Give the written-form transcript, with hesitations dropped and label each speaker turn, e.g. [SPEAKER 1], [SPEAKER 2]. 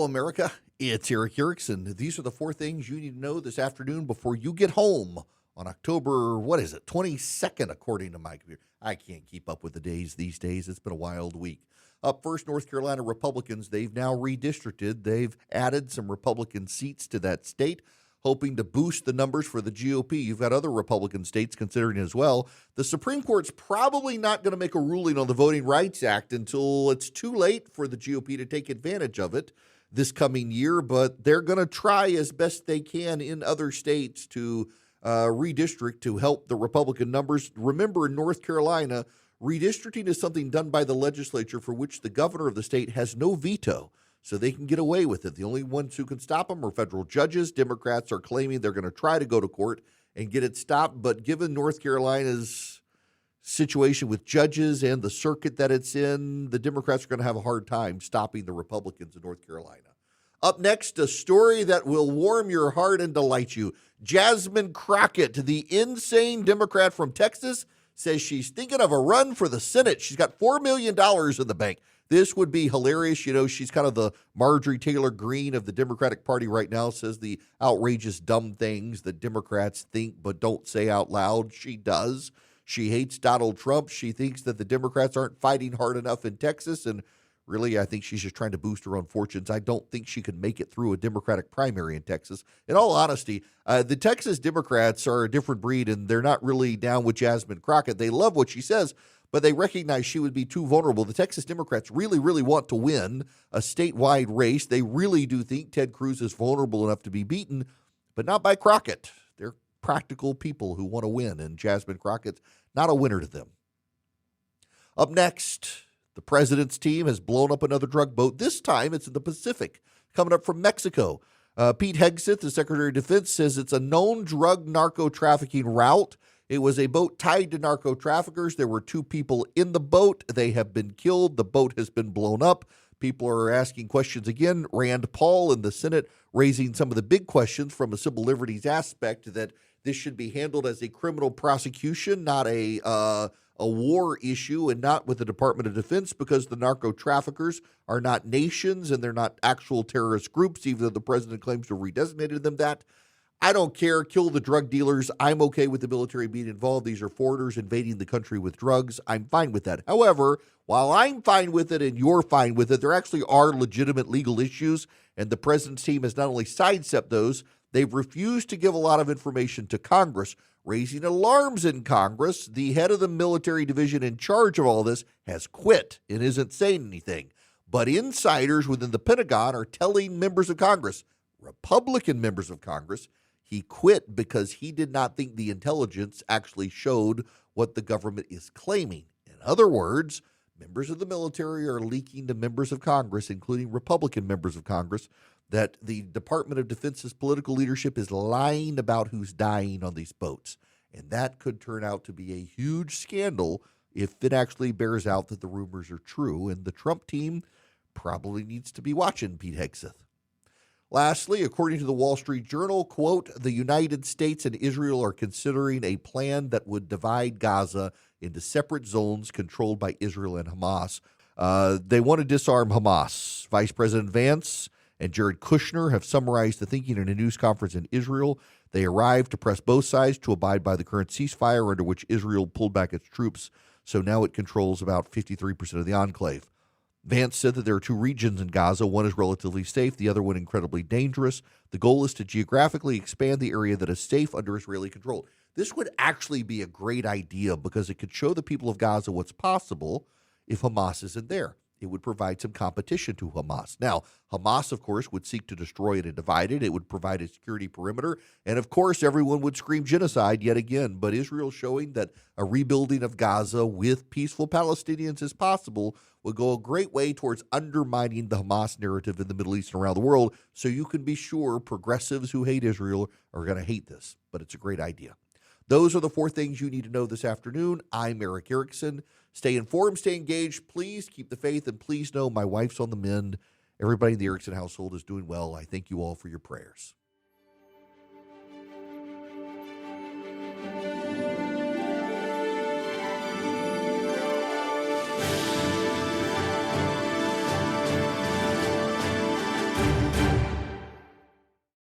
[SPEAKER 1] Hello, America. It's Eric Erickson. These are the four things you need to know this afternoon before you get home on October, 22nd, according to my computer. I can't keep up with the days these days. It's been a wild week. Up first, North Carolina Republicans, they've now redistricted. They've added some Republican seats to that state, hoping to boost the numbers for the GOP. You've got other Republican states considering it as well. The Supreme Court's probably not going to make a ruling on the Voting Rights Act until it's too late for the GOP to take advantage of it this coming year, but they're going to try as best they can in other states to redistrict to help the Republican numbers. Remember, in North Carolina, redistricting is something done by the legislature for which the governor of the state has no veto, so they can get away with it. The only ones who can stop them are federal judges. Democrats are claiming they're going to try to go to court and get it stopped, but given North Carolina's situation with judges and the circuit that it's in, the Democrats are going to have a hard time stopping the Republicans in North Carolina. Up next, a story that will warm your heart and delight you. Jasmine Crockett, the insane Democrat from Texas, says she's thinking of a run for the Senate. She's got $4 million in the bank. This would be hilarious. You know, she's kind of the Marjorie Taylor Greene of the Democratic Party right now, says the outrageous, dumb things that Democrats think but don't say out loud. She does. She hates Donald Trump. She thinks that the Democrats aren't fighting hard enough in Texas. And really, I think she's just trying to boost her own fortunes. I don't think she could make it through a Democratic primary in Texas. In all honesty, the Texas Democrats are a different breed, and they're not really down with Jasmine Crockett. They love what she says, but they recognize she would be too vulnerable. The Texas Democrats really, really want to win a statewide race. They really do think Ted Cruz is vulnerable enough to be beaten, but not by Crockett. They're practical people who want to win, and Jasmine Crockett's not a winner to them. Up next, the president's team has blown up another drug boat. This time it's in the Pacific, coming up from Mexico. Pete Hegseth, the Secretary of Defense, says it's a known drug narco-trafficking route. It was a boat tied to narco-traffickers. There were two people in the boat. They have been killed. The boat has been blown up. People are asking questions again. Rand Paul in the Senate raising some of the big questions from a civil liberties aspect, that this should be handled as a criminal prosecution, not a war issue, and not with the Department of Defense, because the narco-traffickers are not nations and they're not actual terrorist groups, even though the president claims to have redesignated them that. I don't care. Kill the drug dealers. I'm okay with the military being involved. These are foreigners invading the country with drugs. I'm fine with that. However, while I'm fine with it and you're fine with it, there actually are legitimate legal issues, and the president's team has not only sidestepped those, they've refused to give a lot of information to Congress, raising alarms in Congress. The head of the military division in charge of all this has quit and isn't saying anything. But insiders within the Pentagon are telling members of Congress, Republican members of Congress, he quit because he did not think the intelligence actually showed what the government is claiming. In other words, members of the military are leaking to members of Congress, including Republican members of Congress, that the Department of Defense's political leadership is lying about who's dying on these boats. And that could turn out to be a huge scandal if it actually bears out that the rumors are true. And the Trump team probably needs to be watching Pete Hegseth. Lastly, according to the Wall Street Journal, quote, the United States and Israel are considering a plan that would divide Gaza into separate zones controlled by Israel and Hamas. They want to disarm Hamas. Vice President Vance and Jared Kushner have summarized the thinking in a news conference in Israel. They arrived to press both sides to abide by the current ceasefire under which Israel pulled back its troops, so now it controls about 53% of the enclave. Vance said that there are two regions in Gaza. One is relatively safe, the other one incredibly dangerous. The goal is to geographically expand the area that is safe under Israeli control. This would actually be a great idea because it could show the people of Gaza what's possible if Hamas isn't there. It would provide some competition to Hamas. Now, Hamas, of course, would seek to destroy it and divide it. It would provide a security perimeter. And, of course, everyone would scream genocide yet again. But Israel showing that a rebuilding of Gaza with peaceful Palestinians is possible would go a great way towards undermining the Hamas narrative in the Middle East and around the world. So you can be sure progressives who hate Israel are going to hate this. But it's a great idea. Those are the four things you need to know this afternoon. I'm Eric Erickson. Stay informed, stay engaged. Please keep the faith, and please know my wife's on the mend. Everybody in the Erickson household is doing well. I thank you all for your prayers.